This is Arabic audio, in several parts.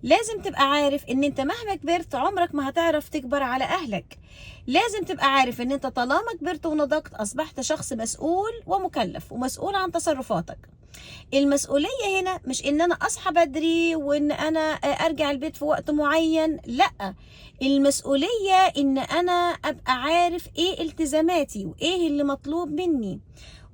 لازم تبقى عارف ان انت مهما كبرت عمرك ما هتعرف تكبر على اهلك. لازم تبقى عارف ان انت طالما كبرت ونضجت اصبحت شخص مسؤول ومكلف ومسؤول عن تصرفاتك. المسؤولية هنا مش ان انا اصحى بدري وان انا ارجع البيت في وقت معين، لا. المسؤولية ان انا ابقى عارف ايه التزاماتي وايه اللي مطلوب مني،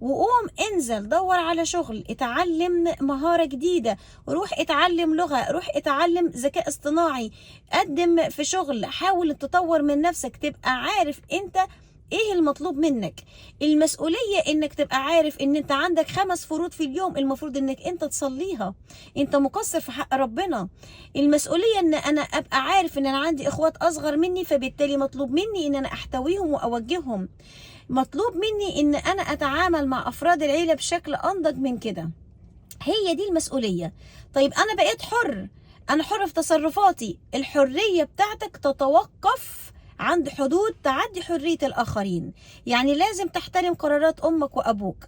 وقوم انزل دور على شغل، اتعلم مهارة جديدة، روح اتعلم لغة، روح اتعلم ذكاء اصطناعي، قدم في شغل، حاول تطور من نفسك، تبقى عارف انت ايه المطلوب منك. المسؤولية انك تبقى عارف ان انت عندك 5 فروض في اليوم المفروض انك انت تصليها، انت مقصر في حق ربنا. المسؤولية ان انا ابقى عارف ان انا عندي اخوات اصغر مني، فبالتالي مطلوب مني ان انا احتويهم واوجههم، مطلوب مني ان انا اتعامل مع افراد العيلة بشكل انضج من كده. هي دي المسؤولية. طيب انا بقيت حر، انا حر في تصرفاتي. الحرية بتاعتك تتوقف عند حدود تعدي حرية الاخرين، يعني لازم تحترم قرارات امك وابوك.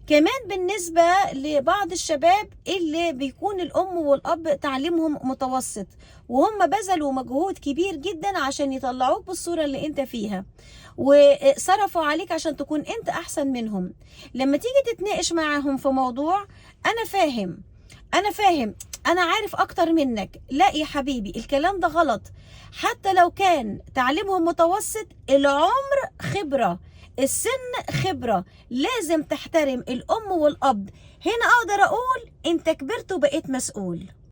كمان بالنسبة لبعض الشباب اللي بيكون الأم والأب تعليمهم متوسط وهم بذلوا مجهود كبير جدا عشان يطلعوك بالصورة اللي انت فيها وصرفوا عليك عشان تكون انت أحسن منهم، لما تيجي تتناقش معاهم في موضوع، أنا فاهم أنا فاهم أنا عارف أكتر منك، لا يا حبيبي الكلام ده غلط. حتى لو كان تعليمهم متوسط، العمر خبرة، السن خبرة، لازم تحترم الأم والأب. هنا أقدر أقول أنت كبرت وبقيت مسؤول.